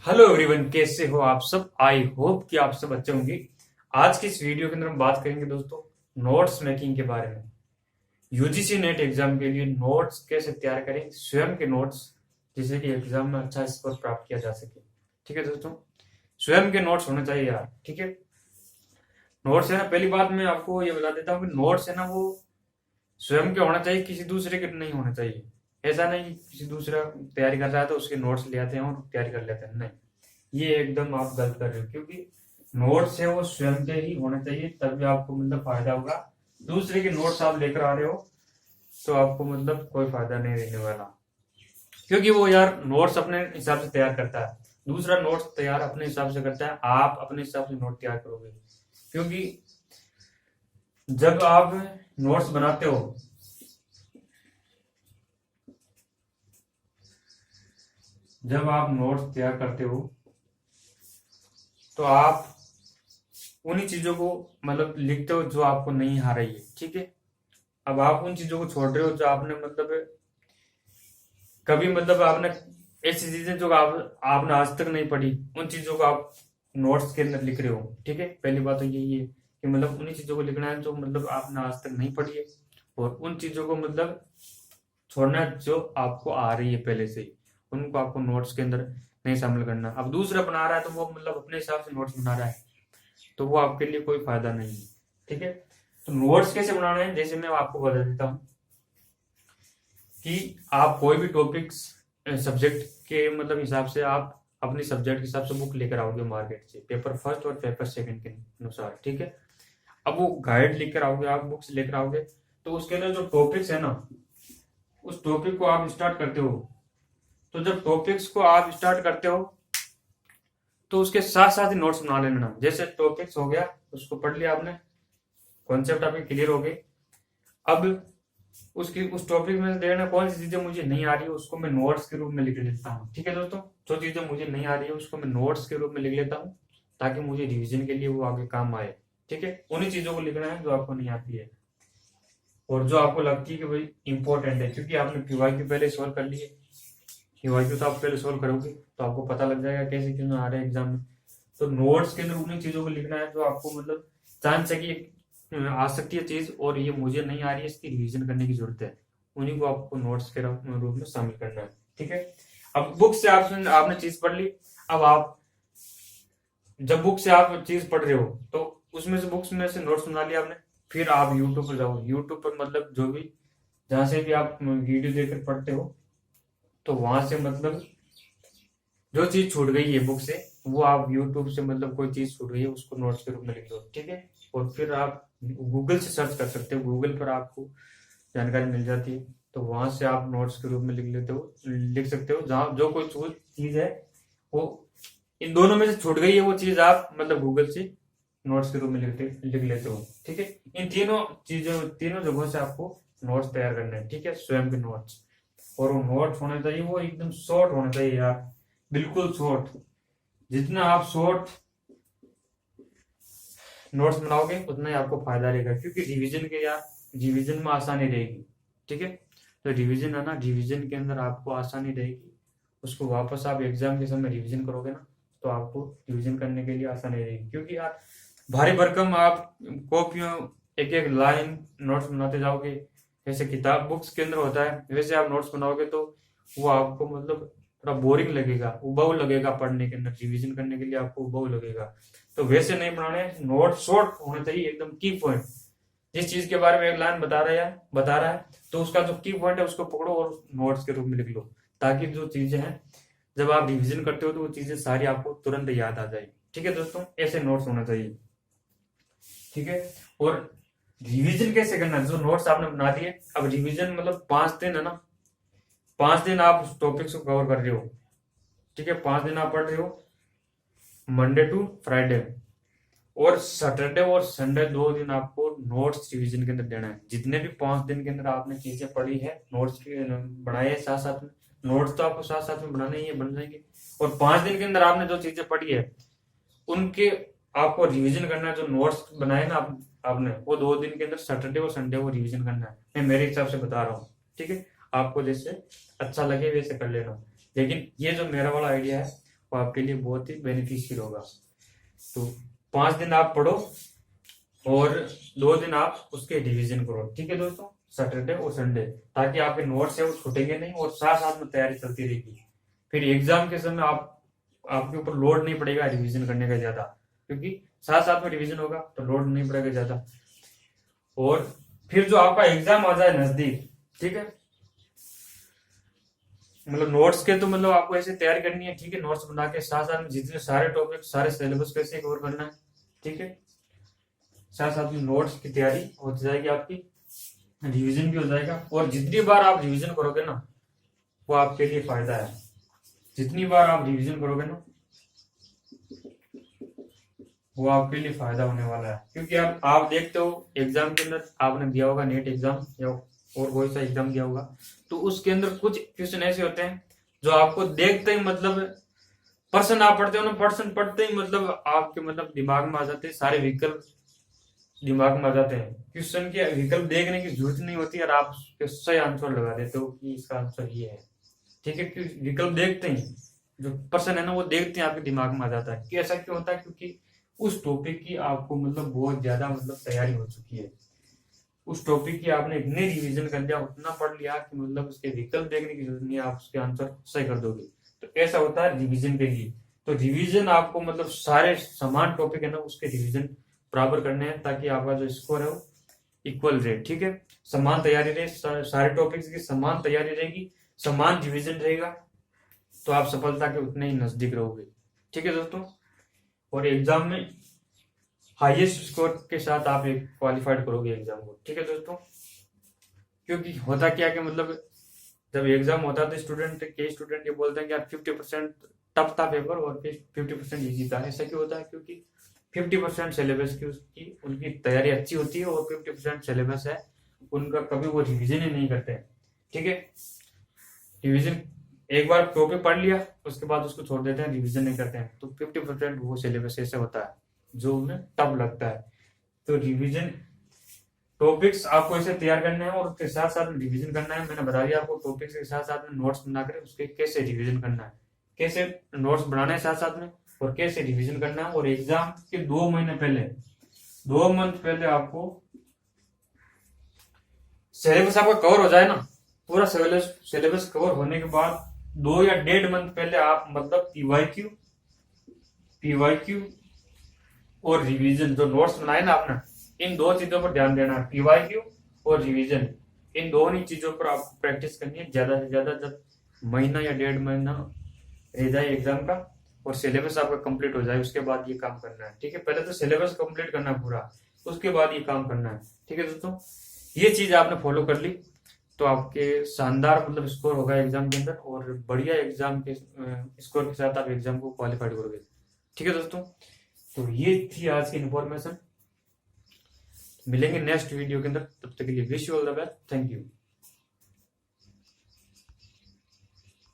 Hello everyone, कैसे हो आप सब। आई होप कि आप सब अच्छे होंगे। आज की इस वीडियो के अंदर हम बात करेंगे दोस्तों नोट्स मेकिंग के बारे में। यूजीसी नेट एग्जाम के लिए नोट्स कैसे तैयार करें, स्वयं के नोट्स, जिससे कि एग्जाम में अच्छा स्कोर प्राप्त किया जा सके। ठीक है दोस्तों, स्वयं के नोट्स होने चाहिए यार। ठीक है, नोट्स है ना, पहली बात मैं आपको ये बता देता हूँ कि नोट्स है ना वो स्वयं के होना चाहिए, किसी दूसरे के नहीं होना चाहिए। ऐसा नहीं कि किसी दूसरा तैयारी कर रहा है तो उसके नोट्स ले आते हैं और तैयारी कर लेते हैं, नहीं, ये एकदम आप गलत कर रहे हो। क्योंकि नोट्स है वो स्वयं के ही होने चाहिए, तभी आपको मतलब फायदा होगा। दूसरे के नोट्स आप लेकर आ रहे हो तो आपको मतलब कोई फायदा नहीं रहने वाला। क्योंकि वो यार नोट्स अपने हिसाब से तैयार करता है, दूसरा नोट्स तैयार अपने हिसाब से करता है, आप अपने हिसाब से नोट तैयार करोगे। क्योंकि जब आप नोट्स बनाते हो, जब आप नोट्स तैयार करते हो तो आप उन्हीं चीजों को मतलब लिखते हो जो आपको नहीं आ रही है। ठीक है, अब आप उन चीजों को छोड़ रहे हो जो आपने मतलब कभी मतलब आपने ऐसी चीजें जो आपने आज तक नहीं पढ़ी, उन चीजों को आप नोट्स के अंदर लिख रहे हो। ठीक है, पहली बात तो यही है कि मतलब उन्हीं चीजों को लिखना है जो मतलब आपने आज तक नहीं पढ़ी है, और उन चीजों को मतलब छोड़ना है जो आपको आ रही है पहले से ही, उनको आपको नोट्स के अंदर नहीं शामिल करना। अब दूसरा बना रहा है तो वो मतलब अपने हिसाब से नोट्स बना रहा है, तो वो आपके लिए कोई फायदा नहीं है। ठीक है, तो नोट्स कैसे बनाना है, जैसे मैं आपको बता देता हूँ कि आप कोई भी टॉपिक्स सब्जेक्ट के मतलब हिसाब से आप अपने सब्जेक्ट के हिसाब से बुक लेकर आओगे मार्केट से, पेपर फर्स्ट और पेपर सेकंड के अनुसार। ठीक है, अब वो गाइड लेकर आओगे, आप बुक्स लेकर आओगे, तो उसके अंदर जो टॉपिक्स है ना, उस टॉपिक को आप स्टार्ट करते हो। तो जब टॉपिक्स को आप स्टार्ट करते हो तो उसके साथ साथ ही नोट्स बना लेना। जैसे टॉपिक्स हो गया, उसको पढ़ लिया आपने, कॉन्सेप्ट आपके क्लियर हो गए। अब उसकी उस टॉपिक में देखना कौन सी चीजें मुझे नहीं आ रही है, उसको मैं नोट्स के रूप में लिख लेता हूँ। ठीक है दोस्तों, जो चीजें मुझे नहीं आ रही है उसको मैं नोट्स के रूप में लिख लेता हूँ, ताकि मुझे रिवीजन के लिए वो आगे काम आए। ठीक है, उन्हीं चीजों को लिखना है जो आपको नहीं आती है और जो आपको लगती है कि भाई इंपॉर्टेंट है। क्योंकि आपने पीवाईक्यू पहले सॉल्व कर लिए, पीवाईक्यू तो आप पहले सॉल्व करोगे तो आपको पता लग जाएगा कैसे क्यों आ रहे हैं एग्जाम में। तो नोट्स के अंदर उन्हीं चीजों को लिखना है जो आपको मतलब चांस है कि आ सकती है चीज और ये मुझे नहीं आ रही है, इसकी रिवीजन करने की जरूरत है, उन्हीं को आपको नोट्स के रूप में शामिल करना है। ठीक है, अब बुक से आपने चीज पढ़ ली। अब आप जब बुक से आप चीज पढ़ रहे हो तो उसमें से बुक्स में से नोट्स बना लिया आपने, फिर आप यूट्यूब पर जाओ। यूट्यूब पर मतलब जो भी जहां से भी आप वीडियो देखकर पढ़ते हो, तो वहां से मतलब जो चीज छूट गई है बुक से, वो आप यूट्यूब से मतलब कोई चीज छूट गई है उसको नोट्स के रूप में लिख दो। ठीक है, और फिर आप गूगल से सर्च कर सकते हो, गूगल पर आपको जानकारी मिल जाती है, तो वहां से आप नोट्स के रूप में लिख लेते हो, लिख सकते हो। जहाँ जो कोई चीज है वो इन दोनों में से छूट गई है, वो चीज आप मतलब गूगल से नोट्स के रूप में लिख लेते हो। ठीक है, इन तीनों जगहों से आपको नोट्स तैयार करने हैं। ठीक है, स्वयं के नोट्स, और वो नोट्स होने चाहिए वो एकदम शॉर्ट होने चाहिए यार, बिल्कुल शॉर्ट। जितना आप शॉर्ट नोट्स बनाओगे उतना ही आपको फायदा रहेगा, क्योंकि रिवीजन के यार रिवीजन में आसानी रहेगी। ठीक है, तो रिवीजन है ना, रिवीजन के अंदर आपको आसानी रहेगी, उसको वापस आप एग्जाम के समय रिवीजन करोगे ना तो आपको रिवीजन करने के लिए आसानी रहेगी। क्योंकि यार भारी भरकम आप कॉपियों एक एक लाइन नोट्स बनाते जाओगे, जैसे किताब बुक्स के अंदर होता है वैसे आप नोट्स बनाओगे तो वो आपको मतलब थोड़ा बोरिंग लगेगा, उबाऊ लगेगा पढ़ने के अंदर, रिवीजन करने के लिए आपको उबाऊ लगेगा। तो वैसे नहीं बनाने, नोट शॉर्ट होना चाहिए, एकदम की पॉइंट। जिस चीज के बारे में एक लाइन बता रहा है तो उसका जो की पॉइंट है उसको पकड़ो और नोट्स के रूप में लिख लो, ताकि जो चीजें हैं जब आप रिवीजन करते हो तो वो चीजें सारी आपको तुरंत याद आ जाएगी। ठीक है दोस्तों, ऐसे नोट्स होना चाहिए। ठीक है, और रिवीजन कैसे करना है, जो नोट्स आपने बना दिए, अब रिवीजन मतलब 5 दिन है ना, 5 दिन आप उस टॉपिक्स को कवर कर रहे हो। ठीक है, 5 दिन आप पढ़ रहे हो, मंडे टू फ्राइडे, और सैटरडे और संडे 2 दिन आपको नोट्स रिवीजन के अंदर देना है। जितने भी 5 दिन के अंदर आपने चीजें पढ़ी है, नोट्स बनाए हैं साथ साथ में, नोट्स तो आपको साथ साथ में बनाने ही है, बन जाएंगे। और 5 दिन के अंदर आपने जो चीजें पढ़ी है उनके आपको रिवीजन करना है। जो नोट्स बनाए ना आपने, वो 2 दिन के अंदर सैटरडे और संडे को रिवीजन करना है। मैं मेरे हिसाब से बता रहा हूँ। ठीक है, आपको जैसे अच्छा लगे वैसे कर लेना, लेकिन ये जो मेरा वाला आइडिया है वो आपके लिए बहुत ही बेनिफिशियल होगा। तो 5 दिन आप पढ़ो और 2 दिन आप उसके रिवीजन करो, ठीक है दोस्तों, सैटरडे और संडे, ताकि आपके नोट्स है वो छूटेंगे नहीं और साथ साथ में तैयारी चलती रहेगी। फिर एग्जाम के समय आपके ऊपर लोड नहीं पड़ेगा रिवीजन करने का ज्यादा, क्योंकि साथ साथ में रिवीजन होगा तो लोड नहीं पड़ेगा ज्यादा। और फिर जो आपका एग्जाम आ जाए नजदीक, ठीक है, मतलब नोट्स के तो मतलब आपको ऐसे तैयारी करनी है, ठीक है, नोट्स बना के साथ साथ में जितने सारे टॉपिक सारे सिलेबस कैसे कवर करना है, ठीक है, साथ साथ में नोट्स की तैयारी हो जाएगी आपकी, रिवीजन भी हो जाएगा। और जितनी बार आप रिवीजन करोगे ना वो आपके लिए फायदा है, जितनी बार आप रिवीजन करोगे ना वो आपके लिए फायदा होने वाला है। क्योंकि आप देखते हो एग्जाम के अंदर आपने दिया होगा नेट एग्जाम या और कोई सा एग्जाम दिया होगा, तो उसके अंदर कुछ क्वेश्चन ऐसे होते हैं जो आपको देखते ही मतलब पर्सन आप पढ़ते हो ना, पर्सन पढ़ते ही मतलब आपके मतलब दिमाग में आ जाते हैं, सारे विकल्प दिमाग में आ जाते हैं, क्वेश्चन के विकल्प देखने की जरूरत नहीं होती और आप उसके सही आंसर लगा देते हो कि इसका आंसर ये है, ठीक है। विकल्प देखते ही जो पर्सन है ना वो देखते हैं आपके दिमाग में आ जाता है कि ऐसा क्यों होता है, क्योंकि उस टॉपिक की आपको मतलब बहुत ज्यादा मतलब तैयारी हो चुकी है, उस टॉपिक की आपने इतने रिवीजन कर लिया, उतना पढ़ लिया कि मतलब उसके विकल्प देखने की जरूरत नहीं है, आप उसके आंसर सही कर दोगे। तो ऐसा होता है रिवीजन के लिए। तो रिवीजन आपको मतलब सारे समान टॉपिक है ना उसके रिवीजन बराबर करने हैं, ताकि आपका जो स्कोर है वो इक्वल रहे, ठीक है, समान तैयारी रहे, सारे टॉपिक्स की समान तैयारी रहेगी, समान रिवीजन रहेगा, तो आप सफलता के उतने ही नजदीक रहोगे, ठीक है दोस्तों। और एग्जाम में हाईएस्ट स्कोर के साथ आप एक क्वालिफाइड करोगे एग्जाम को, ठीक है दोस्तों। क्योंकि होता क्या कि मतलब जब एग्जाम होता है तो कई स्टूडेंट ये बोलते हैं कि यार 50% टफ था पेपर और 50% इजी था। ऐसा क्यों होता है? क्योंकि 50% सिलेबस की उसकी उनकी तैयारी अच्छी होती है और 50% सिलेबस है उनका कभी वो रिविजन ही नहीं करते, ठीक है। रिविजन एक बार टॉपिक पढ़ लिया उसके बाद उसको छोड़ देते हैं, रिविजन नहीं करते हैं, तो 50% वो सिलेबस ऐसे होता है जो उन्हें टफ लगता है। तो रिविजन टॉपिक्स आपको ऐसे तैयार करने हैं और उसके साथ साथ रिवीजन करना है। मैंने बता दिया आपको टॉपिक्स के साथ साथ में नोट्स बनाकर उसके कैसे रिवीजन करना है, कैसे नोट्स बनाने हैं साथ साथ में और कैसे रिवीजन करना है। और एग्जाम के 2 महीने पहले 2 मंथ पहले आपको सिलेबस आपका कवर हो जाए ना, पूरा सिलेबस कवर होने के बाद 2 या 1.5 मंथ पहले आप मतलब पीवाईक्यू और रिवीजन जो नोट्स बनाए ना आपने, इन 2 चीजों पर ध्यान देना है, पीवाईक्यू और रिवीजन, इन दोनों चीजों पर आपको प्रैक्टिस करनी है ज्यादा से ज्यादा। जब महीना या 1.5 महीना रह जाए एग्जाम का और सिलेबस आपका कंप्लीट हो जाए उसके बाद ये काम करना है, ठीक है। पहले तो सिलेबस कंप्लीट करना है पूरा, उसके बाद ये काम करना है, ठीक है दोस्तों। ये चीज आपने फॉलो कर ली तो आपके शानदार मतलब स्कोर होगा एग्जाम के अंदर और बढ़िया एग्जाम के स्कोर के साथ आप एग्जाम को क्वालिफाइड करोगे, ठीक है दोस्तों। तो ये थी आज की इन्फॉर्मेशन, मिलेंगे नेक्स्ट वीडियो के अंदर, तब तक के लिए wish you all the best, thank you.